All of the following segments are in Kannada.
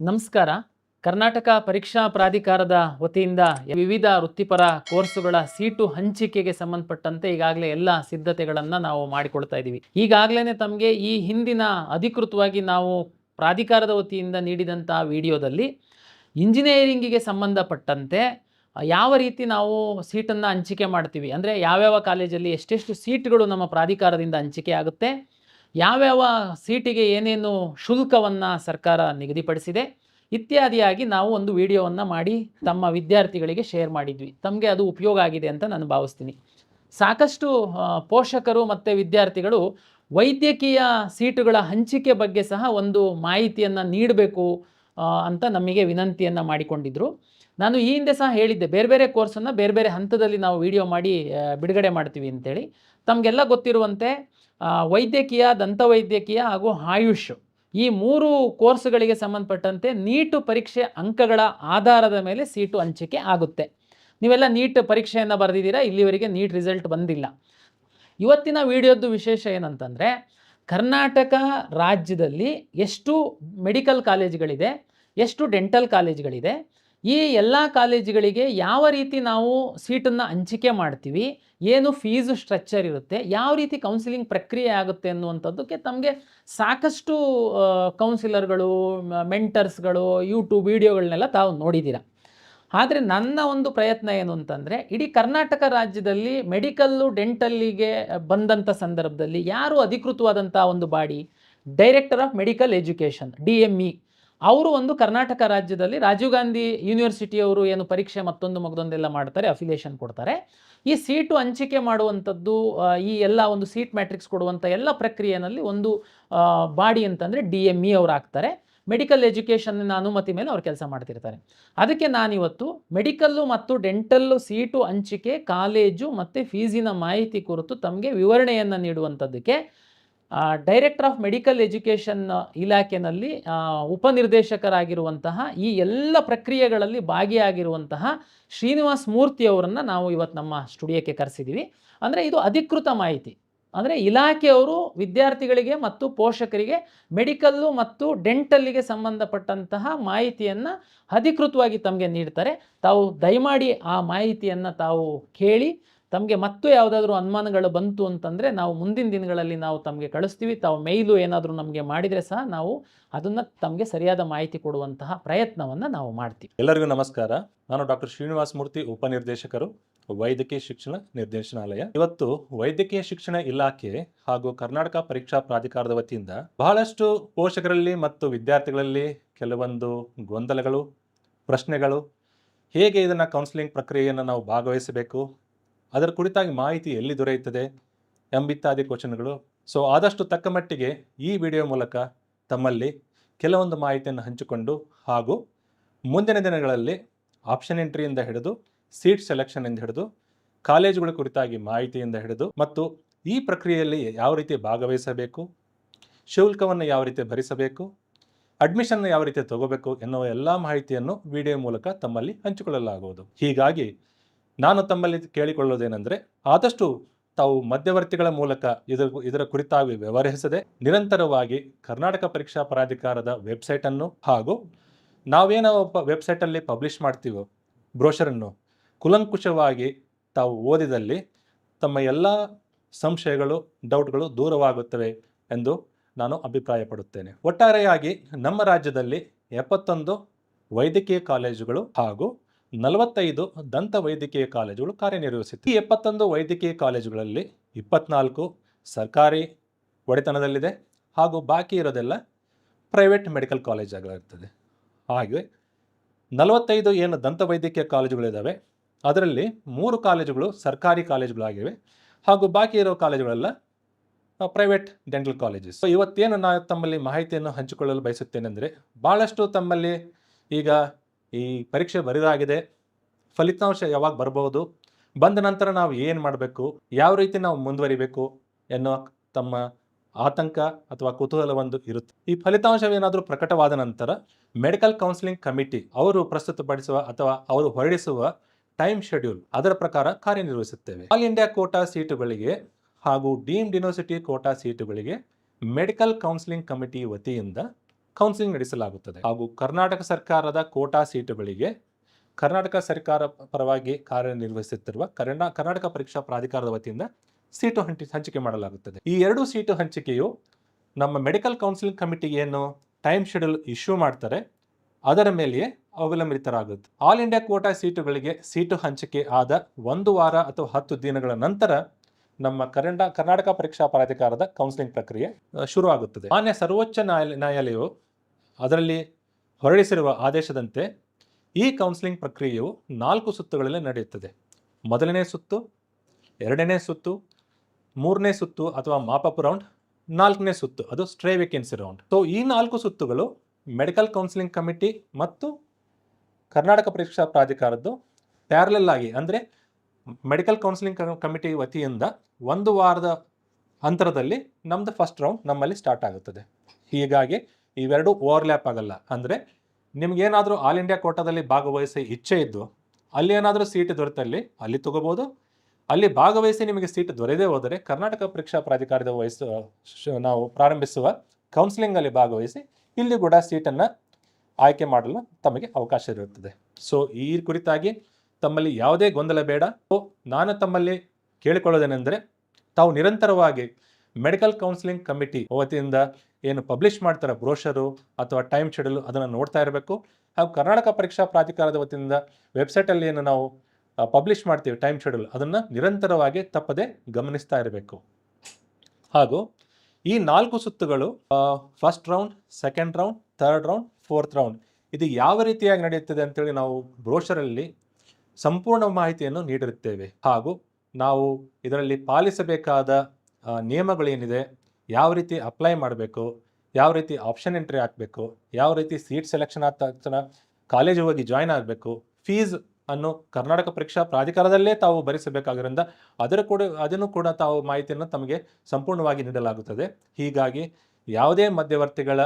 ನಮಸ್ಕಾರ. ಕರ್ನಾಟಕ ಪರೀಕ್ಷಾ ಪ್ರಾಧಿಕಾರದ ವತಿಯಿಂದ ವಿವಿಧ ವೃತ್ತಿಪರ ಕೋರ್ಸುಗಳ ಸೀಟು ಹಂಚಿಕೆಗೆ ಸಂಬಂಧಪಟ್ಟಂತೆ ಈಗಾಗಲೇ ಎಲ್ಲ ಸಿದ್ಧತೆಗಳನ್ನು ನಾವು ಮಾಡಿಕೊಳ್ತಾ ಇದ್ದೀವಿ. ಈಗಾಗಲೇ ತಮಗೆ ಈ ಹಿಂದಿನ ಅಧಿಕೃತವಾಗಿ ನಾವು ಪ್ರಾಧಿಕಾರದ ವತಿಯಿಂದ ನೀಡಿದಂಥ ವಿಡಿಯೋದಲ್ಲಿ ಇಂಜಿನಿಯರಿಂಗಿಗೆ ಸಂಬಂಧಪಟ್ಟಂತೆ ಯಾವ ರೀತಿ ನಾವು ಸೀಟನ್ನು ಹಂಚಿಕೆ ಮಾಡ್ತೀವಿ, ಅಂದರೆ ಯಾವ್ಯಾವ ಕಾಲೇಜಲ್ಲಿ ಎಷ್ಟೆಷ್ಟು ಸೀಟ್ಗಳು ನಮ್ಮ ಪ್ರಾಧಿಕಾರದಿಂದ ಹಂಚಿಕೆ ಆಗುತ್ತೆ, ಯಾವ್ಯಾವ ಸೀಟಿಗೆ ಏನೇನು ಶುಲ್ಕವನ್ನು ಸರ್ಕಾರ ನಿಗದಿಪಡಿಸಿದೆ ಇತ್ಯಾದಿಯಾಗಿ ನಾವು ಒಂದು ವಿಡಿಯೋವನ್ನು ಮಾಡಿ ತಮ್ಮ ವಿದ್ಯಾರ್ಥಿಗಳಿಗೆ ಶೇರ್ ಮಾಡಿದ್ವಿ. ತಮಗೆ ಅದು ಉಪಯೋಗ ಆಗಿದೆ ಅಂತ ನಾನು ಭಾವಿಸ್ತೀನಿ. ಸಾಕಷ್ಟು ಪೋಷಕರು ಮತ್ತು ವಿದ್ಯಾರ್ಥಿಗಳು ವೈದ್ಯಕೀಯ ಸೀಟುಗಳ ಹಂಚಿಕೆ ಬಗ್ಗೆ ಸಹ ಒಂದು ಮಾಹಿತಿಯನ್ನು ನೀಡಬೇಕು ಅಂತ ನಮಗೆ ವಿನಂತಿಯನ್ನು ಮಾಡಿಕೊಂಡಿದ್ದರು. ನಾನು ಈ ಹಿಂದೆ ಸಹ ಹೇಳಿದ್ದೆ, ಬೇರೆ ಬೇರೆ ಕೋರ್ಸನ್ನು ಬೇರೆ ಬೇರೆ ಹಂತದಲ್ಲಿ ನಾವು ವಿಡಿಯೋ ಮಾಡಿ ಬಿಡುಗಡೆ ಮಾಡ್ತೀವಿ ಅಂತೇಳಿ. ತಮಗೆಲ್ಲ ಗೊತ್ತಿರುವಂತೆ ವೈದ್ಯಕೀಯ, ದಂತವೈದ್ಯಕೀಯ ಹಾಗೂ ಆಯುಷ್ ಈ 3 ಕೋರ್ಸ್ಗಳಿಗೆ ಸಂಬಂಧಪಟ್ಟಂತೆ ನೀಟು ಪರೀಕ್ಷೆ ಅಂಕಗಳ ಆಧಾರದ ಮೇಲೆ ಸೀಟು ಹಂಚಿಕೆ ಆಗುತ್ತೆ. ನೀವೆಲ್ಲ ನೀಟ್ ಪರೀಕ್ಷೆಯನ್ನು ಬರೆದಿದ್ದೀರಾ, ಇಲ್ಲಿವರೆಗೆ ನೀಟ್ ರಿಸಲ್ಟ್ ಬಂದಿಲ್ಲ. ಇವತ್ತಿನ ವಿಡಿಯೋದ್ದು ವಿಶೇಷ ಏನಂತಂದರೆ, ಕರ್ನಾಟಕ ರಾಜ್ಯದಲ್ಲಿ ಎಷ್ಟು ಮೆಡಿಕಲ್ ಕಾಲೇಜುಗಳಿದೆ, ಎಷ್ಟು ಡೆಂಟಲ್ ಕಾಲೇಜುಗಳಿದೆ, ಈ ಎಲ್ಲ ಕಾಲೇಜುಗಳಿಗೆ ಯಾವ ರೀತಿ ನಾವು ಸೀಟನ್ನು ಹಂಚಿಕೆ ಮಾಡ್ತೀವಿ, ಏನು ಫೀಸು ಸ್ಟ್ರಕ್ಚರ್ ಇರುತ್ತೆ, ಯಾವ ರೀತಿ ಕೌನ್ಸಿಲಿಂಗ್ ಪ್ರಕ್ರಿಯೆ ಆಗುತ್ತೆ ಅನ್ನುವಂಥದ್ದಕ್ಕೆ ತಮಗೆ ಸಾಕಷ್ಟು ಕೌನ್ಸಿಲರ್ಗಳು, ಮೆಂಟರ್ಸ್ಗಳು ಯೂಟ್ಯೂಬ್ ವಿಡಿಯೋಗಳನ್ನೆಲ್ಲ ತಾವು ನೋಡಿದ್ದೀರ. ಆದರೆ ನನ್ನ ಒಂದು ಪ್ರಯತ್ನ ಏನು ಅಂತಂದರೆ, ಇಡೀ ಕರ್ನಾಟಕ ರಾಜ್ಯದಲ್ಲಿ ಮೆಡಿಕಲ್ಲು ಡೆಂಟಲ್ಲಿಗೆ ಬಂದಂಥ ಸಂದರ್ಭದಲ್ಲಿ ಯಾರು ಅಧಿಕೃತವಾದಂಥ ಒಂದು body, director of medical education DME, ಅವರು ಒಂದು ಕರ್ನಾಟಕ ರಾಜ್ಯದಲ್ಲಿ ರಾಜೀವ್ ಗಾಂಧಿ ಯೂನಿವರ್ಸಿಟಿಯವರು ಏನು ಪರೀಕ್ಷೆ ಮತ್ತೊಂದೆಲ್ಲ ಮಾಡ್ತಾರೆ, ಅಫಿಲಿಯೇಷನ್ ಕೊಡ್ತಾರೆ. ಈ ಸೀಟು ಹಂಚಿಕೆ ಮಾಡುವಂಥದ್ದು, ಈ ಎಲ್ಲ ಒಂದು ಸೀಟ್ ಮ್ಯಾಟ್ರಿಕ್ಸ್ ಕೊಡುವಂಥ ಎಲ್ಲ ಪ್ರಕ್ರಿಯೆಯಲ್ಲಿ ಒಂದು ಬಾಡಿ ಅಂತಂದರೆ DME ಅವರು ಆಗ್ತಾರೆ. ಮೆಡಿಕಲ್ ಎಜುಕೇಷನ್ನ ಅನುಮತಿ ಮೇಲೆ ಅವ್ರು ಕೆಲಸ ಮಾಡ್ತಿರ್ತಾರೆ. ಅದಕ್ಕೆ ನಾನಿವತ್ತು ಮೆಡಿಕಲ್ಲು ಮತ್ತು ಡೆಂಟಲ್ಲು ಸೀಟು ಹಂಚಿಕೆ, ಕಾಲೇಜು ಮತ್ತು ಫೀಸಿನ ಮಾಹಿತಿ ಕುರಿತು ತಮಗೆ ವಿವರಣೆಯನ್ನು ನೀಡುವಂಥದ್ದಕ್ಕೆ ಡೈರೆಕ್ಟರ್ ಆಫ್ ಮೆಡಿಕಲ್ ಎಜುಕೇಷನ್ ಇಲಾಖೆಯಲ್ಲಿ ಉಪನಿರ್ದೇಶಕರಾಗಿರುವಂತಹ, ಈ ಎಲ್ಲ ಪ್ರಕ್ರಿಯೆಗಳಲ್ಲಿ ಭಾಗಿಯಾಗಿರುವಂತಹ ಶ್ರೀನಿವಾಸ್ ಮೂರ್ತಿ ಅವರನ್ನು ನಾವು ಇವತ್ತು ನಮ್ಮ ಸ್ಟುಡಿಯೋಕ್ಕೆ ಕರೆಸಿದ್ದೀವಿ. ಅಂದರೆ ಇದು ಅಧಿಕೃತ ಮಾಹಿತಿ, ಅಂದರೆ ಇಲಾಖೆಯವರು ವಿದ್ಯಾರ್ಥಿಗಳಿಗೆ ಮತ್ತು ಪೋಷಕರಿಗೆ ಮೆಡಿಕಲ್ಲು ಮತ್ತು ಡೆಂಟಲ್ಲಿಗೆ ಸಂಬಂಧಪಟ್ಟಂತಹ ಮಾಹಿತಿಯನ್ನು ಅಧಿಕೃತವಾಗಿ ತಮಗೆ ನೀಡ್ತಾರೆ. ತಾವು ದಯಮಾಡಿ ಆ ಮಾಹಿತಿಯನ್ನು ತಾವು ಕೇಳಿ, ತಮಗೆ ಮತ್ತು ಯಾವುದಾದ್ರೂ ಅನುಮಾನಗಳು ಬಂತು ಅಂತಂದರೆ ನಾವು ಮುಂದಿನ ದಿನಗಳಲ್ಲಿ ನಾವು ತಮಗೆ ಕಳಿಸ್ತೀವಿ. ತಾವು ಮೇಯ್ಲು ಏನಾದರೂ ನಮಗೆ ಮಾಡಿದರೆ ಸಹ ನಾವು ಅದನ್ನು ತಮಗೆ ಸರಿಯಾದ ಮಾಹಿತಿ ಕೊಡುವಂತಹ ಪ್ರಯತ್ನವನ್ನು ನಾವು ಮಾಡ್ತೀವಿ. ಎಲ್ಲರಿಗೂ ನಮಸ್ಕಾರ. ನಾನು ಡಾಕ್ಟರ್ ಶ್ರೀನಿವಾಸ್ ಮೂರ್ತಿ, ಉಪನಿರ್ದೇಶಕರು, ವೈದ್ಯಕೀಯ ಶಿಕ್ಷಣ ನಿರ್ದೇಶನಾಲಯ. ಇವತ್ತು ವೈದ್ಯಕೀಯ ಶಿಕ್ಷಣ ಇಲಾಖೆ ಹಾಗೂ ಕರ್ನಾಟಕ ಪರೀಕ್ಷಾ ಪ್ರಾಧಿಕಾರದ ವತಿಯಿಂದ ಬಹಳಷ್ಟು ಪೋಷಕರಲ್ಲಿ ಮತ್ತು ವಿದ್ಯಾರ್ಥಿಗಳಲ್ಲಿ ಕೆಲವೊಂದು ಗೊಂದಲಗಳು, ಪ್ರಶ್ನೆಗಳು, ಹೇಗೆ ಇದನ್ನು ಕೌನ್ಸಿಲಿಂಗ್ ಪ್ರಕ್ರಿಯೆಯನ್ನು ನಾವು ಭಾಗವಹಿಸಬೇಕು, ಅದರ ಕುರಿತಾಗಿ ಮಾಹಿತಿ ಎಲ್ಲಿ ದೊರೆಯುತ್ತದೆ ಎಂಬಿತ್ಯಾದಿ ಕ್ವಶನ್ಗಳು. ಸೊ ಆದಷ್ಟು ತಕ್ಕ ಮಟ್ಟಿಗೆ ಈ ವಿಡಿಯೋ ಮೂಲಕ ತಮ್ಮಲ್ಲಿ ಕೆಲವೊಂದು ಮಾಹಿತಿಯನ್ನು ಹಂಚಿಕೊಂಡು, ಹಾಗೂ ಮುಂದಿನ ದಿನಗಳಲ್ಲಿ ಆಪ್ಷನ್ ಎಂಟ್ರಿಯಿಂದ ಹಿಡಿದು ಸೀಟ್ ಸೆಲೆಕ್ಷನ್ನಿಂದ ಹಿಡಿದು ಕಾಲೇಜುಗಳ ಕುರಿತಾಗಿ ಮಾಹಿತಿಯಿಂದ ಹಿಡಿದು ಮತ್ತು ಈ ಪ್ರಕ್ರಿಯೆಯಲ್ಲಿ ಯಾವ ರೀತಿ ಭಾಗವಹಿಸಬೇಕು, ಶುಲ್ಕವನ್ನು ಯಾವ ರೀತಿ ಭರಿಸಬೇಕು, ಅಡ್ಮಿಷನ್ ಯಾವ ರೀತಿ ತಗೋಬೇಕು ಎನ್ನುವ ಎಲ್ಲ ಮಾಹಿತಿಯನ್ನು ವಿಡಿಯೋ ಮೂಲಕ ತಮ್ಮಲ್ಲಿ ಹಂಚಿಕೊಳ್ಳಲಾಗುವುದು. ಹೀಗಾಗಿ ನಾನು ತಮ್ಮಲ್ಲಿ ಕೇಳಿಕೊಳ್ಳೋದೇನೆಂದರೆ, ಆದಷ್ಟು ತಾವು ಮಧ್ಯವರ್ತಿಗಳ ಮೂಲಕ ಇದರ ಕುರಿತಾಗಿ ವ್ಯವಹರಿಸದೆ ನಿರಂತರವಾಗಿ ಕರ್ನಾಟಕ ಪರೀಕ್ಷಾ ಪ್ರಾಧಿಕಾರದ ವೆಬ್ಸೈಟನ್ನು ಹಾಗೂ ನಾವೇನೋ ವೆಬ್ಸೈಟಲ್ಲಿ ಪಬ್ಲಿಷ್ ಮಾಡ್ತೀವೋ ಬ್ರೋಷರನ್ನು ಕುಲಂಕುಷವಾಗಿ ತಾವು ಓದಿದಲ್ಲಿ ತಮ್ಮ ಎಲ್ಲ ಸಂಶಯಗಳು, ಡೌಟ್ಗಳು ದೂರವಾಗುತ್ತವೆ ಎಂದು ನಾನು ಅಭಿಪ್ರಾಯಪಡುತ್ತೇನೆ. ಒಟ್ಟಾರೆಯಾಗಿ ನಮ್ಮ ರಾಜ್ಯದಲ್ಲಿ 71 ವೈದ್ಯಕೀಯ ಕಾಲೇಜುಗಳು ಹಾಗೂ 45 ದಂತ ವೈದ್ಯಕೀಯ ಕಾಲೇಜುಗಳು ಕಾರ್ಯನಿರ್ವಹಿಸುತ್ತೆ. ಈ 71 ವೈದ್ಯಕೀಯ ಕಾಲೇಜುಗಳಲ್ಲಿ 24 ಸರ್ಕಾರಿ ಒಡೆತನದಲ್ಲಿದೆ ಹಾಗೂ ಬಾಕಿ ಇರೋದೆಲ್ಲ ಪ್ರೈವೇಟ್ ಮೆಡಿಕಲ್ ಕಾಲೇಜಾಗಿರ್ತದೆ. ಹಾಗೆ 45 ಏನು ದಂತ ವೈದ್ಯಕೀಯ ಕಾಲೇಜುಗಳಿದ್ದಾವೆ, ಅದರಲ್ಲಿ 3 ಕಾಲೇಜುಗಳು ಸರ್ಕಾರಿ ಕಾಲೇಜುಗಳಾಗಿವೆ ಹಾಗೂ ಬಾಕಿ ಇರೋ ಕಾಲೇಜುಗಳೆಲ್ಲ ಪ್ರೈವೇಟ್ ಡೆಂಟಲ್ ಕಾಲೇಜಸ್. ಇವತ್ತೇನು ನಾನು ತಮ್ಮಲ್ಲಿ ಮಾಹಿತಿಯನ್ನು ಹಂಚಿಕೊಳ್ಳಲು ಬಯಸುತ್ತೇನೆಂದರೆ, ಭಾಳಷ್ಟು ತಮ್ಮಲ್ಲಿ ಈಗ ಈ ಪರೀಕ್ಷೆ ಬರೆದಾಗಿದೆ, ಫಲಿತಾಂಶ ಯಾವಾಗ ಬರಬಹುದು, ಬಂದ ನಂತರ ನಾವು ಏನು ಮಾಡಬೇಕು, ಯಾವ ರೀತಿ ನಾವು ಮುಂದುವರಿಬೇಕು ಎನ್ನುವ ತಮ್ಮ ಆತಂಕ ಅಥವಾ ಕುತೂಹಲ ಒಂದು ಇರುತ್ತೆ. ಈ ಫಲಿತಾಂಶವೇನಾದರೂ ಪ್ರಕಟವಾದ ನಂತರ ಮೆಡಿಕಲ್ ಕೌನ್ಸಿಲಿಂಗ್ ಕಮಿಟಿ ಅವರು ಪ್ರಸ್ತುತಪಡಿಸುವ ಅಥವಾ ಅವರು ಹೊರಡಿಸುವ ಟೈಮ್ ಶೆಡ್ಯೂಲ್, ಅದರ ಪ್ರಕಾರ ಕಾರ್ಯನಿರ್ವಹಿಸುತ್ತೇವೆ. ಆಲ್ ಇಂಡಿಯಾ ಕೋಟಾ ಸೀಟುಗಳಿಗೆ ಹಾಗೂ ಡೀಮ್ಡ್ ಯೂನಿವರ್ಸಿಟಿ ಕೋಟಾ ಸೀಟುಗಳಿಗೆ ಮೆಡಿಕಲ್ ಕೌನ್ಸಿಲಿಂಗ್ ಕಮಿಟಿ ವತಿಯಿಂದ ಕೌನ್ಸಿಲಿಂಗ್ ನಡೆಸಲಾಗುತ್ತದೆ. ಹಾಗೂ ಕರ್ನಾಟಕ ಸರ್ಕಾರದ ಕೋಟಾ ಸೀಟುಗಳಿಗೆ ಕರ್ನಾಟಕ ಸರ್ಕಾರ ಪರವಾಗಿ ಕಾರ್ಯನಿರ್ವಹಿಸುತ್ತಿರುವ ಕರ್ನಾಟಕ ಪರೀಕ್ಷಾ ಪ್ರಾಧಿಕಾರದ ವತಿಯಿಂದ ಸೀಟು ಹಂಚಿಕೆ ಮಾಡಲಾಗುತ್ತದೆ. ಈ 2 ಸೀಟು ಹಂಚಿಕೆಯು ನಮ್ಮ ಮೆಡಿಕಲ್ ಕೌನ್ಸಿಲಿಂಗ್ ಕಮಿಟಿಗೆ ಏನು ಟೈಮ್ ಶೆಡ್ಯೂಲ್ ಇಶ್ಯೂ ಮಾಡ್ತಾರೆ ಅದರ ಮೇಲೆಯೇ ಅವಲಂಬಿತರಾಗುತ್ತೆ. ಆಲ್ ಇಂಡಿಯಾ ಕೋಟಾ ಸೀಟುಗಳಿಗೆ ಸೀಟು ಹಂಚಿಕೆ ಆದ 1 ವಾರ ಅಥವಾ 10 ದಿನಗಳ ನಂತರ ನಮ್ಮ ಕರ್ನಾಟಕ ಪರೀಕ್ಷಾ ಪ್ರಾಧಿಕಾರದ ಕೌನ್ಸಿಲಿಂಗ್ ಪ್ರಕ್ರಿಯೆ ಶುರು ಆಗುತ್ತದೆ. ಮಾನ್ಯ ಸರ್ವೋಚ್ಚ ನ್ಯಾಯಾಲಯವು ಅದರಲ್ಲಿ ಹೊರಡಿಸಿರುವ ಆದೇಶದಂತೆ ಈ ಕೌನ್ಸಿಲಿಂಗ್ ಪ್ರಕ್ರಿಯೆಯು 4 ಸುತ್ತುಗಳಲ್ಲಿ ನಡೆಯುತ್ತದೆ. ಮೊದಲನೇ ಸುತ್ತು, 2ನೇ ಸುತ್ತು, 3ನೇ ಸುತ್ತು ಅಥವಾ ಮಾಪಪ್ ರೌಂಡ್, 4ನೇ ಸುತ್ತು ಅದು ಸ್ಟ್ರೇ ವೇಕೆನ್ಸಿ ರೌಂಡ್. ಸೊ ಈ 4 ಸುತ್ತುಗಳು ಮೆಡಿಕಲ್ ಕೌನ್ಸಿಲಿಂಗ್ ಕಮಿಟಿ ಮತ್ತು ಕರ್ನಾಟಕ ಪರೀಕ್ಷಾ ಪ್ರಾಧಿಕಾರದ್ದು ಪ್ಯಾರಲಲ್ ಆಗಿ, ಅಂದರೆ ಮೆಡಿಕಲ್ ಕೌನ್ಸಿಲಿಂಗ್ ಕಮಿಟಿ ವತಿಯಿಂದ 1 ವಾರದ ಅಂತರದಲ್ಲಿ ನಮ್ಮದು ಫಸ್ಟ್ ರೌಂಡ್ ನಮ್ಮಲ್ಲಿ ಸ್ಟಾರ್ಟ್ ಆಗುತ್ತದೆ. ಹೀಗಾಗಿ ಇವೆರಡು ಓವರ್ಲ್ಯಾಪ್ ಆಗಲ್ಲ. ಅಂದರೆ ನಿಮ್ಗೇನಾದರೂ ಆಲ್ ಇಂಡಿಯಾ ಕೋಟಾದಲ್ಲಿ ಭಾಗವಹಿಸಿ ಇಚ್ಛೆ ಇದ್ದು ಅಲ್ಲಿ ಏನಾದರೂ ಸೀಟ್ ದೊರೆತಲ್ಲಿ ಅಲ್ಲಿ ತಗೋಬೋದು. ಅಲ್ಲಿ ಭಾಗವಹಿಸಿ ನಿಮಗೆ ಸೀಟ್ ದೊರೆಯದೇ ಹೋದರೆ ಕರ್ನಾಟಕ ಪರೀಕ್ಷಾ ಪ್ರಾಧಿಕಾರದ ನಾವು ಪ್ರಾರಂಭಿಸುವ ಕೌನ್ಸಿಲಿಂಗಲ್ಲಿ ಭಾಗವಹಿಸಿ ಇಲ್ಲಿ ಕೂಡ ಸೀಟನ್ನು ಆಯ್ಕೆ ಮಾಡಲು ತಮಗೆ ಅವಕಾಶ ಇರುತ್ತದೆ. ಸೊ ಈ ಕುರಿತಾಗಿ ತಮ್ಮಲ್ಲಿ ಯಾವುದೇ ಗೊಂದಲ ಬೇಡ. ನಾನು ತಮ್ಮಲ್ಲಿ ಕೇಳಿಕೊಳ್ಳೋದೇನೆಂದರೆ, ತಾವು ನಿರಂತರವಾಗಿ ಮೆಡಿಕಲ್ ಕೌನ್ಸಿಲಿಂಗ್ ಕಮಿಟಿ ವತಿಯಿಂದ ಏನು ಪಬ್ಲಿಷ್ ಮಾಡ್ತಾರೆ ಬ್ರೋಷರು ಅಥವಾ ಟೈಮ್ ಶೆಡ್ಯೂಲ್ ಅದನ್ನು ನೋಡ್ತಾ ಇರಬೇಕು. ಹಾಗೂ ಕರ್ನಾಟಕ ಪರೀಕ್ಷಾ ಪ್ರಾಧಿಕಾರದ ವತಿಯಿಂದ ವೆಬ್ಸೈಟಲ್ಲಿ ಏನು ನಾವು ಪಬ್ಲಿಷ್ ಮಾಡ್ತೀವಿ ಟೈಮ್ ಶೆಡ್ಯೂಲ್ ಅದನ್ನು ನಿರಂತರವಾಗಿ ತಪ್ಪದೆ ಗಮನಿಸ್ತಾ ಇರಬೇಕು. ಹಾಗೂ ಈ 4 ಸುತ್ತುಗಳು first round, second round, third round, fourth round ಇದು ಯಾವ ರೀತಿಯಾಗಿ ನಡೆಯುತ್ತದೆ ಅಂತೇಳಿ ನಾವು ಬ್ರೋಷರಲ್ಲಿ ಸಂಪೂರ್ಣ ಮಾಹಿತಿಯನ್ನು ನೀಡಿರುತ್ತೇವೆ. ಹಾಗೂ ನಾವು ಇದರಲ್ಲಿ ಪಾಲಿಸಬೇಕಾದ ನಿಯಮಗಳೇನಿದೆ, ಯಾವ ರೀತಿ ಅಪ್ಲೈ ಮಾಡಬೇಕು, ಯಾವ ರೀತಿ ಆಪ್ಷನ್ ಎಂಟ್ರಿ ಹಾಕಬೇಕು, ಯಾವ ರೀತಿ ಸೀಟ್ ಸೆಲೆಕ್ಷನ್ ಆದ ತಕ್ಷಣ ಕಾಲೇಜು ಹೋಗಿ ಜಾಯ್ನ್ ಆಗಬೇಕು, ಫೀಸ್ ಅನ್ನು ಕರ್ನಾಟಕ ಪರೀಕ್ಷಾ ಪ್ರಾಧಿಕಾರದಲ್ಲೇ ತಾವು ಭರಿಸಬೇಕಾಗಿರೋದ್ರಿಂದ ಅದನ್ನು ಕೂಡ ತಾವು ಮಾಹಿತಿಯನ್ನು ತಮಗೆ ಸಂಪೂರ್ಣವಾಗಿ ನೀಡಲಾಗುತ್ತದೆ. ಹೀಗಾಗಿ ಯಾವುದೇ ಮಧ್ಯವರ್ತಿಗಳ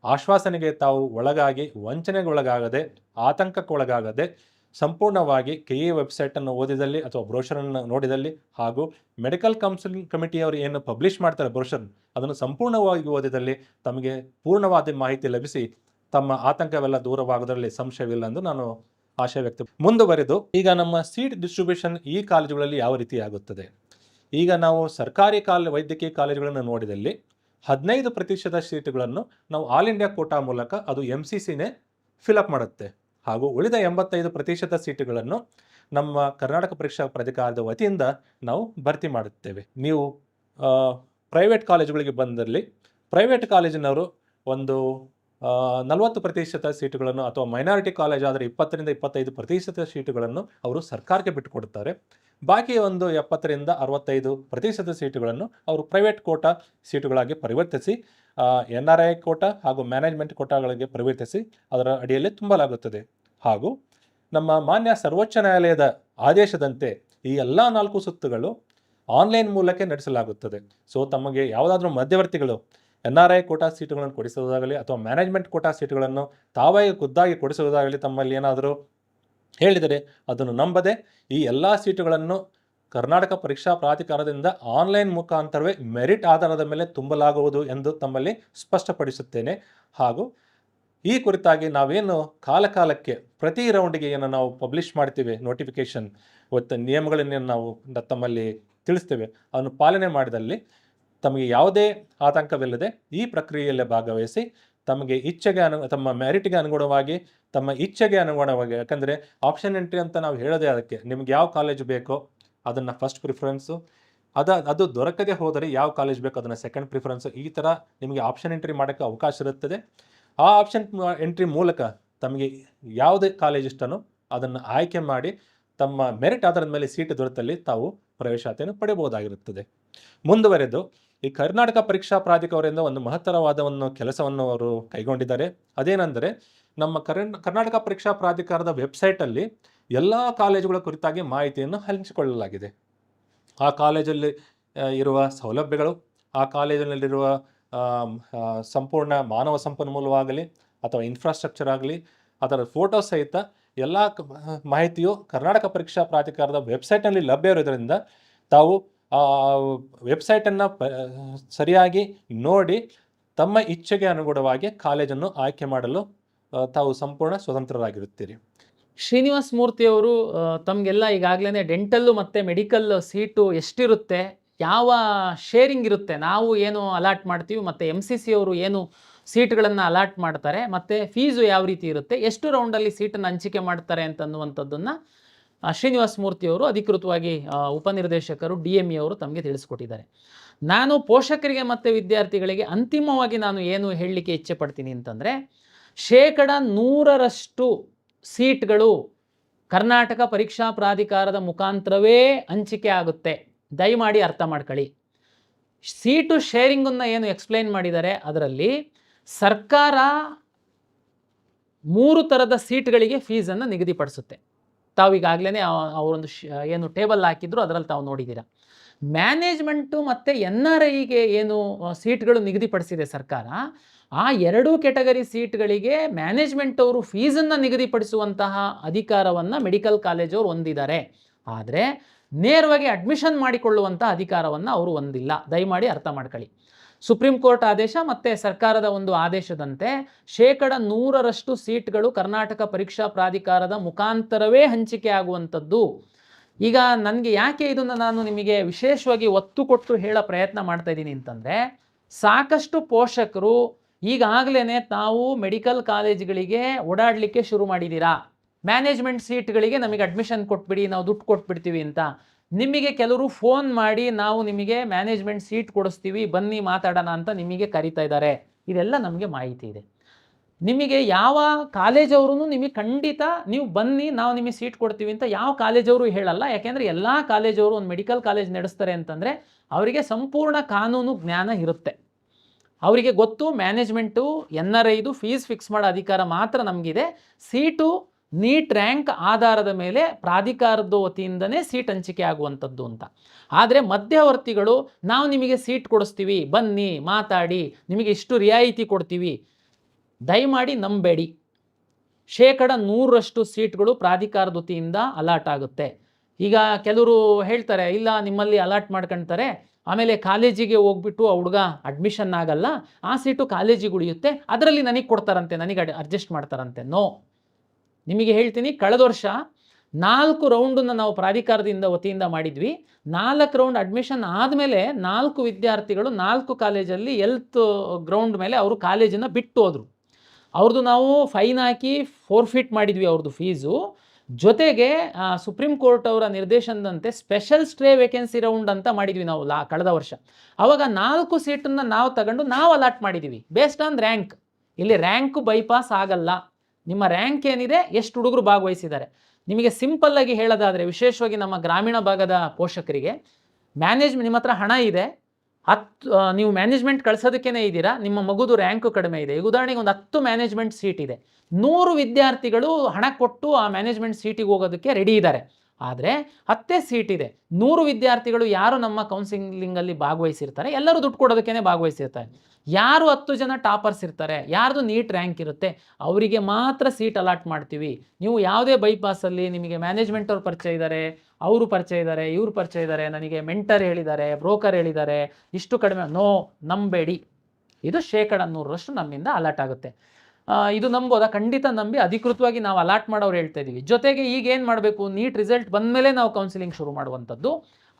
ಆಶ್ವಾಸನೆಗೆ ತಾವು ಒಳಗಾಗಿ ವಂಚನೆಗೊಳಗಾಗದೆ, ಆತಂಕಕ್ಕೊಳಗಾಗದೆ ಸಂಪೂರ್ಣವಾಗಿ KE ವೆಬ್ಸೈಟನ್ನು ಓದಿದಲ್ಲಿ ಅಥವಾ ಬ್ರೋಷರನ್ನು ನೋಡಿದಲ್ಲಿ ಹಾಗೂ ಮೆಡಿಕಲ್ ಕೌನ್ಸಿಲಿಂಗ್ ಕಮಿಟಿಯವರು ಏನು ಪಬ್ಲಿಷ್ ಮಾಡ್ತಾರೆ ಬ್ರೋಷರ್ ಅದನ್ನು ಸಂಪೂರ್ಣವಾಗಿ ಓದಿದಲ್ಲಿ ತಮಗೆ ಪೂರ್ಣವಾದ ಮಾಹಿತಿ ಲಭಿಸಿ ತಮ್ಮ ಆತಂಕವೆಲ್ಲ ದೂರವಾಗೋದ್ರಲ್ಲಿ ಸಂಶಯವಿಲ್ಲ ಎಂದು ನಾನು ಆಶಯ ಮುಂದುವರೆದು ಈಗ ನಮ್ಮ ಸೀಟ್ ಡಿಸ್ಟ್ರಿಬ್ಯೂಷನ್ ಈ ಕಾಲೇಜುಗಳಲ್ಲಿ ಯಾವ ರೀತಿ ಆಗುತ್ತದೆ. ಈಗ ನಾವು ಸರ್ಕಾರಿ ವೈದ್ಯಕೀಯ ಕಾಲೇಜುಗಳನ್ನು ನೋಡಿದಲ್ಲಿ 15% ಸೀಟುಗಳನ್ನು ನಾವು ಆಲ್ ಇಂಡಿಯಾ ಕೋಟಾ ಮೂಲಕ ಅದು MCCನೇ ಫಿಲಪ್ ಮಾಡುತ್ತೆ. ಹಾಗೂ ಉಳಿದ 85% ಸೀಟುಗಳನ್ನು ನಮ್ಮ ಕರ್ನಾಟಕ ಪರೀಕ್ಷಾ ಪ್ರಾಧಿಕಾರದ ವತಿಯಿಂದ ನಾವು ಭರ್ತಿ ಮಾಡುತ್ತೇವೆ. ನೀವು ಪ್ರೈವೇಟ್ ಕಾಲೇಜುಗಳಿಗೆ ಬಂದಲ್ಲಿ ಪ್ರೈವೇಟ್ ಕಾಲೇಜಿನವರು ಒಂದು 40% ಸೀಟುಗಳನ್ನು ಅಥವಾ ಮೈನಾರಿಟಿ ಕಾಲೇಜ್ ಆದರೆ 20-25% ಸೀಟುಗಳನ್ನು ಅವರು ಸರ್ಕಾರಕ್ಕೆ ಬಿಟ್ಟುಕೊಡುತ್ತಾರೆ. ಬಾಕಿ ಒಂದು 70-65% ಸೀಟುಗಳನ್ನು ಅವರು ಪ್ರೈವೇಟ್ ಕೋಟಾ ಸೀಟುಗಳಾಗಿ ಪರಿವರ್ತಿಸಿ NRI ಕೋಟಾ ಹಾಗೂ ಮ್ಯಾನೇಜ್ಮೆಂಟ್ ಕೋಟಾಗಳಿಗೆ ಪರಿವರ್ತಿಸಿ ಅದರ ಅಡಿಯಲ್ಲಿ ತುಂಬಲಾಗುತ್ತದೆ. ಹಾಗೂ ನಮ್ಮ ಮಾನ್ಯ ಸರ್ವೋಚ್ಚ ನ್ಯಾಯಾಲಯದ ಆದೇಶದಂತೆ ಈ ಎಲ್ಲ 4 ಸುತ್ತುಗಳು ಆನ್ಲೈನ್ ಮೂಲಕ ನಡೆಸಲಾಗುತ್ತದೆ. ಸೊ ತಮಗೆ ಯಾವುದಾದ್ರೂ ಮಧ್ಯವರ್ತಿಗಳು NRI ಕೋಟಾ ಸೀಟುಗಳನ್ನು ಕೊಡಿಸುವುದಾಗಲಿ ಅಥವಾ ಮ್ಯಾನೇಜ್ಮೆಂಟ್ ಕೋಟಾ ಸೀಟುಗಳನ್ನು ತಾವೇ ಖುದ್ದಾಗಿ ಕೊಡಿಸುವುದಾಗಲಿ ತಮ್ಮಲ್ಲಿ ಏನಾದರೂ ಹೇಳಿದರೆ ಅದನ್ನು ನಂಬದೆ ಈ ಎಲ್ಲ ಸೀಟುಗಳನ್ನು ಕರ್ನಾಟಕ ಪರೀಕ್ಷಾ ಪ್ರಾಧಿಕಾರದಿಂದ ಆನ್ಲೈನ್ ಮುಖಾಂತರವೇ ಮೆರಿಟ್ ಆಧಾರದ ಮೇಲೆ ತುಂಬಲಾಗುವುದು ಎಂದು ತಮ್ಮಲ್ಲಿ ಸ್ಪಷ್ಟಪಡಿಸುತ್ತೇನೆ. ಹಾಗೂ ಈ ಕುರಿತಾಗಿ ನಾವೇನು ಕಾಲಕಾಲಕ್ಕೆ ಪ್ರತಿ ರೌಂಡಿಗೆ ಏನು ನಾವು ಪಬ್ಲಿಷ್ ಮಾಡ್ತೀವಿ ನೋಟಿಫಿಕೇಶನ್ ಮತ್ತು ನಿಯಮಗಳನ್ನೇನು ನಾವು ತಮ್ಮಲ್ಲಿ ತಿಳಿಸ್ತೇವೆ ಅದನ್ನು ಪಾಲನೆ ಮಾಡಿದಲ್ಲಿ ತಮಗೆ ಯಾವುದೇ ಆತಂಕವಿಲ್ಲದೆ ಈ ಪ್ರಕ್ರಿಯೆಯಲ್ಲೇ ಭಾಗವಹಿಸಿ ತಮಗೆ ಇಚ್ಛೆಗೆ ತಮ್ಮ ಮೆರಿಟ್ಗೆ ಅನುಗುಣವಾಗಿ ತಮ್ಮ ಇಚ್ಛೆಗೆ ಅನುಗುಣವಾಗಿ, ಯಾಕಂದರೆ ಆಪ್ಷನ್ ಎಂಟ್ರಿ ಅಂತ ನಾವು ಹೇಳೋದೇ ಅದಕ್ಕೆ ನಿಮ್ಗೆ ಯಾವ ಕಾಲೇಜು ಬೇಕೋ ಅದನ್ನು ಫಸ್ಟ್ ಪ್ರಿಫರೆನ್ಸು, ಅದು ದೊರಕದೆ ಹೋದರೆ ಯಾವ ಕಾಲೇಜ್ ಬೇಕೋ ಅದನ್ನು ಸೆಕೆಂಡ್ ಪ್ರಿಫರೆನ್ಸು, ಈ ಥರ ನಿಮಗೆ ಆಪ್ಷನ್ ಎಂಟ್ರಿ ಮಾಡೋಕ್ಕೆ ಅವಕಾಶ ಇರುತ್ತದೆ. ಆ ಆಪ್ಷನ್ ಎಂಟ್ರಿ ಮೂಲಕ ತಮಗೆ ಯಾವುದೇ ಕಾಲೇಜ್ ಇಷ್ಟನೋ ಅದನ್ನು ಆಯ್ಕೆ ಮಾಡಿ ತಮ್ಮ ಮೆರಿಟ್ ಆಧಾರದ ಮೇಲೆ ಸೀಟ್ ದೊರೆತಲ್ಲಿ ತಾವು ಪ್ರವೇಶಾತಿಯನ್ನು ಪಡೆಯಬಹುದಾಗಿರುತ್ತದೆ. ಮುಂದುವರೆದು ಈ ಕರ್ನಾಟಕ ಪರೀಕ್ಷಾ ಪ್ರಾಧಿಕಾರದಿಂದ ಒಂದು ಮಹತ್ತರವಾದ ಕೆಲಸವನ್ನು ಅವರು ಕೈಗೊಂಡಿದ್ದಾರೆ. ಅದೇನೆಂದರೆ ನಮ್ಮ ಕರ್ನಾಟಕ ಪರೀಕ್ಷಾ ಪ್ರಾಧಿಕಾರದ ವೆಬ್ಸೈಟಲ್ಲಿ ಎಲ್ಲ ಕಾಲೇಜುಗಳ ಕುರಿತಾಗಿ ಮಾಹಿತಿಯನ್ನು ಹಂಚಿಕೊಳ್ಳಲಾಗಿದೆ. ಆ ಕಾಲೇಜಲ್ಲಿ ಇರುವ ಸೌಲಭ್ಯಗಳು, ಆ ಕಾಲೇಜಿನಲ್ಲಿರುವ ಸಂಪೂರ್ಣ ಮಾನವ ಸಂಪನ್ಮೂಲವಾಗಲಿ ಅಥವಾ ಇನ್ಫ್ರಾಸ್ಟ್ರಕ್ಚರ್ ಆಗಲಿ ಅದರ ಫೋಟೋ ಸಹಿತ ಎಲ್ಲ ಮಾಹಿತಿಯು ಕರ್ನಾಟಕ ಪರೀಕ್ಷಾ ಪ್ರಾಧಿಕಾರದ ವೆಬ್ಸೈಟ್ನಲ್ಲಿ ಲಭ್ಯ ಇರೋದರಿಂದ ತಾವು ವೆಬ್ಸೈಟನ್ನು ಸರಿಯಾಗಿ ನೋಡಿ ತಮ್ಮ ಇಚ್ಛೆಗೆ ಅನುಗುಣವಾಗಿ ಕಾಲೇಜನ್ನು ಆಯ್ಕೆ ಮಾಡಲು ತಾವು ಸಂಪೂರ್ಣ ಸ್ವತಂತ್ರರಾಗಿರುತ್ತೀರಿ. ಶ್ರೀನಿವಾಸ್ ಮೂರ್ತಿಯವರು ತಮಗೆಲ್ಲ ಈಗಾಗಲೇ ಡೆಂಟಲ್ಲು ಮತ್ತು ಮೆಡಿಕಲ್ ಸೀಟು ಎಷ್ಟಿರುತ್ತೆ, ಯಾವ ಶೇರಿಂಗ್ ಇರುತ್ತೆ, ನಾವು ಏನು ಅಲಾಟ್ ಮಾಡ್ತೀವಿ ಮತ್ತು MCC ಅವರು ಏನು ಸೀಟ್ಗಳನ್ನು ಅಲಾಟ್ ಮಾಡ್ತಾರೆ, ಮತ್ತು ಫೀಸು ಯಾವ ರೀತಿ ಇರುತ್ತೆ, ಎಷ್ಟು ರೌಂಡಲ್ಲಿ ಸೀಟನ್ನು ಹಂಚಿಕೆ ಮಾಡ್ತಾರೆ ಅಂತನ್ನುವಂಥದ್ದನ್ನು ಶ್ರೀನಿವಾಸ್ ಮೂರ್ತಿಯವರು ಅಧಿಕೃತವಾಗಿ ಉಪನಿರ್ದೇಶಕರು DME ಅವರು ತಮಗೆ ತಿಳಿಸ್ಕೊಟ್ಟಿದ್ದಾರೆ. ನಾನು ಪೋಷಕರಿಗೆ ಮತ್ತು ವಿದ್ಯಾರ್ಥಿಗಳಿಗೆ ಅಂತಿಮವಾಗಿ ನಾನು ಏನು ಹೇಳಲಿಕ್ಕೆ ಇಚ್ಛೆ ಪಡ್ತೀನಿ ಅಂತಂದರೆ, 100% ಸೀಟ್ಗಳು ಕರ್ನಾಟಕ ಪರೀಕ್ಷಾ ಪ್ರಾಧಿಕಾರದ ಮುಖಾಂತರವೇ ಹಂಚಿಕೆ ಆಗುತ್ತೆ. ದಯಮಾಡಿ ಅರ್ಥ ಮಾಡ್ಕೊಳ್ಳಿ. ಸೀಟು ಶೇರಿಂಗನ್ನು ಏನು ಎಕ್ಸ್ಪ್ಲೈನ್ ಮಾಡಿದ್ದಾರೆ, ಅದರಲ್ಲಿ ಸರ್ಕಾರ 3 ಥರದ ಸೀಟ್ಗಳಿಗೆ ಫೀಸನ್ನು ನಿಗದಿಪಡಿಸುತ್ತೆ. ತಾವು ಈಗಾಗಲೇ ಅವರೊಂದು ಏನು ಟೇಬಲ್ ಹಾಕಿದ್ರು ಅದರಲ್ಲಿ ತಾವು ನೋಡಿದ್ದೀರಾ. ಮ್ಯಾನೇಜ್ಮೆಂಟು ಮತ್ತು NRIಗೆ ಏನು ಸೀಟ್ಗಳು ನಿಗದಿಪಡಿಸಿದೆ ಸರ್ಕಾರ, ಆ 2 ಕೆಟಗರಿ ಸೀಟ್ಗಳಿಗೆ ಮ್ಯಾನೇಜ್ಮೆಂಟ್ ಅವರು ಫೀಸನ್ನು ನಿಗದಿಪಡಿಸುವಂತಹ ಅಧಿಕಾರವನ್ನು ಮೆಡಿಕಲ್ ಕಾಲೇಜವರು ಹೊಂದಿದ್ದಾರೆ. ಆದರೆ ನೇರವಾಗಿ ಅಡ್ಮಿಷನ್ ಮಾಡಿಕೊಳ್ಳುವಂಥ ಅಧಿಕಾರವನ್ನು ಅವರು ಹೊಂದಿಲ್ಲ. ದಯಮಾಡಿ ಅರ್ಥ ಮಾಡ್ಕೊಳ್ಳಿ. ಸುಪ್ರೀಂ ಕೋರ್ಟ್ ಆದೇಶ ಮತ್ತು ಸರ್ಕಾರದ ಒಂದು ಆದೇಶದಂತೆ 100% ಸೀಟ್ಗಳು ಕರ್ನಾಟಕ ಪರೀಕ್ಷಾ ಪ್ರಾಧಿಕಾರದ ಮುಖಾಂತರವೇ ಹಂಚಿಕೆ ಆಗುವಂಥದ್ದು. ಈಗ ನನಗೆ ಯಾಕೆ ಇದನ್ನು ನಾನು ನಿಮಗೆ ವಿಶೇಷವಾಗಿ ಒತ್ತು ಕೊಟ್ಟು ಹೇಳೋ ಪ್ರಯತ್ನ ಮಾಡ್ತಾ ಇದ್ದೀನಿ ಅಂತಂದರೆ, ಸಾಕಷ್ಟು ಪೋಷಕರು ಈಗಾಗಲೇ ತಾವು ಮೆಡಿಕಲ್ ಕಾಲೇಜ್ಗಳಿಗೆ ಓಡಾಡಲಿಕ್ಕೆ ಶುರು ಮಾಡಿದ್ದೀರಾ. ಮ್ಯಾನೇಜ್ಮೆಂಟ್ ಸೀಟ್ಗಳಿಗೆ ನಮಗೆ ಅಡ್ಮಿಷನ್ ಕೊಟ್ಬಿಡಿ, ನಾವು ದುಡ್ಡು ಕೊಟ್ಬಿಡ್ತೀವಿ ಅಂತ. ನಿಮಗೆ ಕೆಲವರು ಫೋನ್ ಮಾಡಿ ನಾವು ನಿಮಗೆ ಮ್ಯಾನೇಜ್ಮೆಂಟ್ ಸೀಟ್ ಕೊಡಿಸ್ತೀವಿ, ಬನ್ನಿ ಮಾತಾಡೋಣ ಅಂತ ನಿಮಗೆ ಕರೀತಾ ಇದ್ದಾರೆ. ಇದೆಲ್ಲ ನಮಗೆ ಮಾಹಿತಿ ಇದೆ. ನಿಮಗೆ ಯಾವ ಕಾಲೇಜವರು ನಿಮಗೆ ಖಂಡಿತ ನೀವು ಬನ್ನಿ ನಾವು ನಿಮಗೆ ಸೀಟ್ ಕೊಡ್ತೀವಿ ಅಂತ ಯಾವ ಕಾಲೇಜವರು ಹೇಳಲ್ಲ. ಯಾಕೆಂದರೆ ಎಲ್ಲ ಕಾಲೇಜವರು ಒಂದು ಮೆಡಿಕಲ್ ಕಾಲೇಜ್ ನಡೆಸ್ತಾರೆ ಅಂತಂದರೆ ಅವರಿಗೆ ಸಂಪೂರ್ಣ ಕಾನೂನು ಜ್ಞಾನ ಇರುತ್ತೆ. ಅವರಿಗೆ ಗೊತ್ತು ಮ್ಯಾನೇಜ್ಮೆಂಟು NRIದು ಫೀಸ್ ಫಿಕ್ಸ್ ಮಾಡೋ ಅಧಿಕಾರ ಮಾತ್ರ ನಮಗಿದೆ. ಸೀಟು ನೀಟ್ ರ್ಯಾಂಕ್ ಆಧಾರದ ಮೇಲೆ ಪ್ರಾಧಿಕಾರದ ವತಿಯಿಂದನೇ ಸೀಟ್ ಹಂಚಿಕೆ ಆಗುವಂಥದ್ದು ಅಂತ. ಆದರೆ ಮಧ್ಯವರ್ತಿಗಳು ನಾವು ನಿಮಗೆ ಸೀಟ್ ಕೊಡಿಸ್ತೀವಿ, ಬನ್ನಿ ಮಾತಾಡಿ, ನಿಮಗೆ ಇಷ್ಟು ರಿಯಾಯಿತಿ ಕೊಡ್ತೀವಿ, ದಯಮಾಡಿ ನಂಬೇಡಿ. 100% ಸೀಟ್ಗಳು ಪ್ರಾಧಿಕಾರದ ವತಿಯಿಂದ ಅಲಾಟ್ ಆಗುತ್ತೆ. ಈಗ ಕೆಲವರು ಹೇಳ್ತಾರೆ, ಇಲ್ಲ ನಿಮ್ಮಲ್ಲಿ ಅಲಾಟ್ ಮಾಡ್ಕೊಳ್ತಾರೆ, ಆಮೇಲೆ ಕಾಲೇಜಿಗೆ ಹೋಗ್ಬಿಟ್ಟು ಆ ಹುಡುಗ ಅಡ್ಮಿಷನ್ ಆಗಲ್ಲ, ಆ ಸೀಟು ಕಾಲೇಜಿಗೆ ಉಳಿಯುತ್ತೆ, ಅದರಲ್ಲಿ ನನಗೆ ಕೊಡ್ತಾರಂತೆ, ನನಗೆ ಅಡ್ಜಸ್ಟ್ ಮಾಡ್ತಾರಂತೆ. ನೋ, ನಿಮಗೆ ಹೇಳ್ತೀನಿ, ಕಳೆದ ವರ್ಷ 4 ರೌಂಡನ್ನು ನಾವು ಪ್ರಾಧಿಕಾರದಿಂದ ವತಿಯಿಂದ ಮಾಡಿದ್ವಿ. 4 ರೌಂಡ್ ಅಡ್ಮಿಷನ್ ಆದಮೇಲೆ 4 ವಿದ್ಯಾರ್ಥಿಗಳು 4 ಕಾಲೇಜಲ್ಲಿ ಹೆಲ್ತ್ ಗ್ರೌಂಡ್ ಮೇಲೆ ಅವರು ಕಾಲೇಜನ್ನು ಬಿಟ್ಟು ಹೋದರು. ಅವ್ರದ್ದು ನಾವು ಫೈನ್ ಹಾಕಿ ಫೋರ್ಫಿಟ್ ಮಾಡಿದ್ವಿ ಅವ್ರದ್ದು ಫೀಸು. ಜೊತೆಗೆ ಸುಪ್ರೀಂ ಕೋರ್ಟ್ ಅವರ ನಿರ್ದೇಶನದಂತೆ ಸ್ಪೆಷಲ್ ಸ್ಟೇ ವೇಕೆನ್ಸಿ ರೌಂಡ್ ಅಂತ ಮಾಡಿದ್ವಿ ನಾವು ಕಳೆದ ವರ್ಷ. ಆವಾಗ 4 ಸೀಟನ್ನು ನಾವು ತಗೊಂಡು ನಾವು ಅಲಾಟ್ ಮಾಡಿದ್ದೀವಿ ಬೇಸ್ಡ್ ಆನ್ ರ್ಯಾಂಕ್. ಇಲ್ಲಿ ರ್ಯಾಂಕು ಬೈಪಾಸ್ ಆಗಲ್ಲ. ನಿಮ್ಮ ರ್ಯಾಂಕ್ ಏನಿದೆ, ಎಷ್ಟು ಹುಡುಗರು ಭಾಗವಹಿಸಿದ್ದಾರೆ. ನಿಮಗೆ ಸಿಂಪಲ್ಲಾಗಿ ಹೇಳೋದಾದರೆ, ವಿಶೇಷವಾಗಿ ನಮ್ಮ ಗ್ರಾಮೀಣ ಭಾಗದ ಪೋಷಕರಿಗೆ, ನಿಮ್ಮ ಹತ್ರ ಹಣ ಇದೆ, ನೀವು ಮ್ಯಾನೇಜ್ಮೆಂಟ್ ಕಳ್ಸೋದಕ್ಕೇ ಇದ್ದೀರಾ, ನಿಮ್ಮ ಮಗುದು ರ್ಯಾಂಕು ಕಡಿಮೆ ಇದೆ. ಈಗ ಉದಾಹರಣೆಗೆ ಒಂದು 10 ಮ್ಯಾನೇಜ್ಮೆಂಟ್ ಸೀಟ್ ಇದೆ, 100 ವಿದ್ಯಾರ್ಥಿಗಳು ಹಣ ಕೊಟ್ಟು ಆ ಮ್ಯಾನೇಜ್ಮೆಂಟ್ ಸೀಟಿಗೆ ಹೋಗೋದಕ್ಕೆ ರೆಡಿ ಇದ್ದಾರೆ. ಆದರೆ 10 ಸೀಟ್ ಇದೆ, 100 ವಿದ್ಯಾರ್ಥಿಗಳು ಯಾರು ನಮ್ಮ ಕೌನ್ಸಿಲಿಂಗಲ್ಲಿ ಭಾಗವಹಿಸಿರ್ತಾರೆ ಎಲ್ಲರೂ ದುಡ್ಡು ಕೊಡೋದಕ್ಕೇ ಭಾಗವಹಿಸಿರ್ತಾರೆ. ಯಾರು 10 ಜನ ಟಾಪರ್ಸ್ ಇರ್ತಾರೆ, ಯಾರ್ದು ನೀಟ್ ರ್ಯಾಂಕ್ ಇರುತ್ತೆ, ಅವರಿಗೆ ಮಾತ್ರ ಸೀಟ್ ಅಲಾಟ್ ಮಾಡ್ತೀವಿ. ನೀವು ಯಾವುದೇ ಬೈಪಾಸಲ್ಲಿ ನಿಮಗೆ ಮ್ಯಾನೇಜ್ಮೆಂಟ್ ಅವ್ರು ಪರಿಚಯ ಇದ್ದಾರೆ, ಅವರು ಪರಿಚಯ ಇದ್ದಾರೆ, ಇವ್ರು ಪರಿಚಯ ಇದ್ದಾರೆ, ನನಗೆ ಮೆಂಟರ್ ಹೇಳಿದ್ದಾರೆ, ಬ್ರೋಕರ್ ಹೇಳಿದ್ದಾರೆ, ಇಷ್ಟು ಕಡಿಮೆ, ನೋ, ನಂಬೇಡಿ. ಇದು 100% ನಮ್ಮಿಂದ ಅಲಾಟ್ ಆಗುತ್ತೆ. ಇದು ನಂಬೋದಾ? ಖಂಡಿತ ನಂಬಿ ಅಧಿಕೃತವಾಗಿ ನಾವು ಅಲಾಟ್ ಮಾಡೋರು ಹೇಳ್ತಾ ಇದ್ದೀವಿ. ಜೊತೆಗೆ ಈಗ ಏನು ಮಾಡಬೇಕು, ನೀಟ್ ರಿಸಲ್ಟ್ ಬಂದ ಮೇಲೆ ನಾವು ಕೌನ್ಸಿಲಿಂಗ್ ಶುರು ಮಾಡುವಂಥದ್ದು.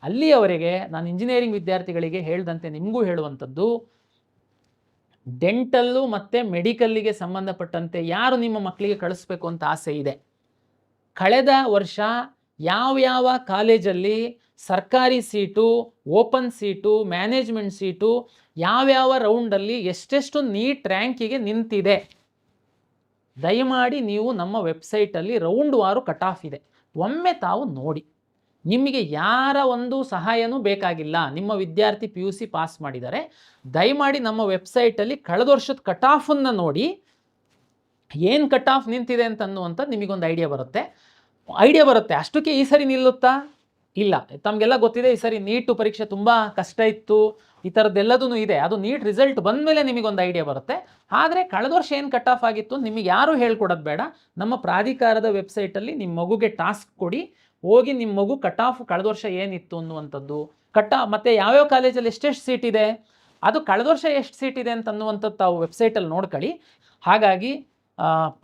ಅಲ್ಲಿಯವರೆಗೆ ನಾನು ಇಂಜಿನಿಯರಿಂಗ್ ವಿದ್ಯಾರ್ಥಿಗಳಿಗೆ ಹೇಳ್ದಂತೆ ನಿಮಗೂ ಹೇಳುವಂಥದ್ದು, ಡೆಂಟಲ್ಲು ಮತ್ತು ಮೆಡಿಕಲ್ಲಿಗೆ ಸಂಬಂಧಪಟ್ಟಂತೆ ಯಾರು ನಿಮ್ಮ ಮಕ್ಕಳಿಗೆ ಕಳಿಸ್ಬೇಕು ಅಂತ ಆಸೆ ಇದೆ, ಕಳೆದ ವರ್ಷ ಯಾವ್ಯಾವ ಕಾಲೇಜಲ್ಲಿ ಸರ್ಕಾರಿ seat, open seat, management seat ಯಾವ್ಯಾವ ರೌಂಡಲ್ಲಿ ಎಷ್ಟೆಷ್ಟು ನೀಟ್ ರ್ಯಾಂಕಿಗೆ ನಿಂತಿದೆ, ದಯಮಾಡಿ ನೀವು ನಮ್ಮ ವೆಬ್ಸೈಟಲ್ಲಿ ರೌಂಡ್ ವಾರು ಕಟ್ ಆಫ್ ಇದೆ, ಒಮ್ಮೆ ತಾವು ನೋಡಿ. ನಿಮಗೆ ಯಾರ ಒಂದು ಸಹಾಯನೂ ಬೇಕಾಗಿಲ್ಲ. ನಿಮ್ಮ ವಿದ್ಯಾರ್ಥಿ PUC ಪಾಸ್ ಮಾಡಿದ್ದಾರೆ, ದಯಮಾಡಿ ನಮ್ಮ ವೆಬ್ಸೈಟಲ್ಲಿ ಕಳೆದ ವರ್ಷದ ಕಟ್ ಆಫನ್ನು ನೋಡಿ, ಏನು ಕಟ್ ಆಫ್ ನಿಂತಿದೆ ಅಂತನ್ನುವಂಥದ್ದು ನಿಮಗೊಂದು ಐಡಿಯಾ ಬರುತ್ತೆ. ಅಷ್ಟಕ್ಕೆ ಈ ಸರಿ ನಿಲ್ಲುತ್ತಾ? ಇಲ್ಲ. ತಮಗೆಲ್ಲ ಗೊತ್ತಿದೆ, ಈ ಸರಿ ನೀಟು ಪರೀಕ್ಷೆ ತುಂಬ ಕಷ್ಟ ಇತ್ತು, ಈ ಥರದ್ದೆಲ್ಲದೂ ಇದೆ. ಅದು ನೀಟ್ ರಿಸಲ್ಟ್ ಬಂದ ಮೇಲೆ ನಿಮಗೊಂದು ಐಡಿಯಾ ಬರುತ್ತೆ. ಆದರೆ ಕಳೆದ ವರ್ಷ ಏನು ಕಟ್ ಆಫ್ ಆಗಿತ್ತು ನಿಮಗೆ ಯಾರೂ ಹೇಳ್ಕೊಡೋದು ಬೇಡ. ನಮ್ಮ ಪ್ರಾಧಿಕಾರದ ವೆಬ್ಸೈಟಲ್ಲಿ ನಿಮ್ಮ ಮಗುಗೆ ಟಾಸ್ಕ್ ಕೊಡಿ, ಹೋಗಿ ನಿಮ್ಮ ಮಗು ಕಟ್ ಆಫ್ ಕಳೆದ ವರ್ಷ ಏನಿತ್ತು ಅನ್ನುವಂಥದ್ದು, ಮತ್ತು ಯಾವ್ಯಾವ ಕಾಲೇಜಲ್ಲಿ ಎಷ್ಟೆಷ್ಟು ಸೀಟ್ ಇದೆ, ಅದು ಕಳೆದ ವರ್ಷ ಎಷ್ಟು ಸೀಟ್ ಇದೆ ಅಂತ ಅನ್ನುವಂಥದ್ದು ತಾವು ವೆಬ್ಸೈಟಲ್ಲಿ ನೋಡ್ಕೊಳ್ಳಿ. ಹಾಗಾಗಿ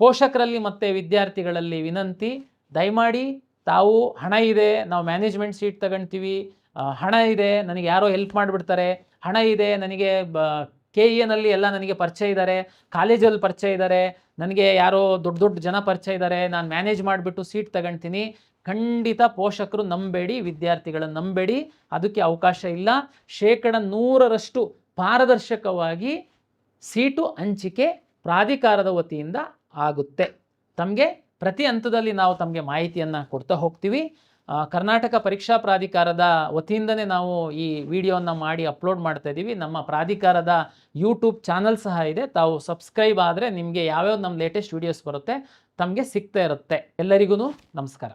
ಪೋಷಕರಲ್ಲಿ ಮತ್ತು ವಿದ್ಯಾರ್ಥಿಗಳಲ್ಲಿ ವಿನಂತಿ, ದಯಮಾಡಿ ತಾವು ಹಣ ಇದೆ, ನಾವು ಮ್ಯಾನೇಜ್ಮೆಂಟ್ ಸೀಟ್ ತಗೊಳ್ತೀವಿ, ಹಣ ಇದೆ, ನನಗೆ ಯಾರೋ ಹೆಲ್ಪ್ ಮಾಡಿಬಿಡ್ತಾರೆ, ಹಣ ಇದೆ, ನನಗೆ KEನಲ್ಲಿ ಎಲ್ಲ ನನಗೆ ಪರಿಚಯ ಇದ್ದಾರೆ, ಕಾಲೇಜಲ್ಲಿ ಪರಿಚಯ ಇದ್ದಾರೆ, ನನಗೆ ಯಾರೋ ದೊಡ್ಡ ದೊಡ್ಡ ಜನ ಪರಿಚಯ ಇದ್ದಾರೆ, ನಾನು ಮ್ಯಾನೇಜ್ ಮಾಡಿಬಿಟ್ಟು ಸೀಟ್ ತಗೊಳ್ತೀನಿ. ಖಂಡಿತ ಪೋಷಕರು ನಂಬೇಡಿ, ವಿದ್ಯಾರ್ಥಿಗಳನ್ನು ನಂಬೇಡಿ, ಅದಕ್ಕೆ ಅವಕಾಶ ಇಲ್ಲ. 100% ಪಾರದರ್ಶಕವಾಗಿ ಸೀಟು ಹಂಚಿಕೆ ಪ್ರಾಧಿಕಾರದ ವತಿಯಿಂದ ಆಗುತ್ತೆ. ತಮಗೆ ಪ್ರತಿ ಹಂತದಲ್ಲಿ ನಾವು ತಮಗೆ ಮಾಹಿತಿಯನ್ನು ಕೊಡ್ತಾ ಹೋಗ್ತೀವಿ. ಕರ್ನಾಟಕ ಪರೀಕ್ಷಾ ಪ್ರಾಧಿಕಾರದ ವತಿಯಿಂದನೇ ನಾವು ಈ ವಿಡಿಯೋವನ್ನು ಮಾಡಿ ಅಪ್ಲೋಡ್ ಮಾಡ್ತಾ ಇದ್ದೀವಿ. ನಮ್ಮ ಪ್ರಾಧಿಕಾರದ ಯೂಟ್ಯೂಬ್ ಚಾನಲ್ ಸಹ ಇದೆ. ತಾವು ಸಬ್ಸ್ಕ್ರೈಬ್ ಆದರೆ ನಿಮಗೆ ಯಾವ್ಯಾವ ನಮ್ಮ ಲೇಟೆಸ್ಟ್ ವಿಡಿಯೋಸ್ ಬರುತ್ತೆ ತಮಗೆ ಸಿಗ್ತಾ ಇರುತ್ತೆ. ಎಲ್ಲರಿಗೂ ನಮಸ್ಕಾರ.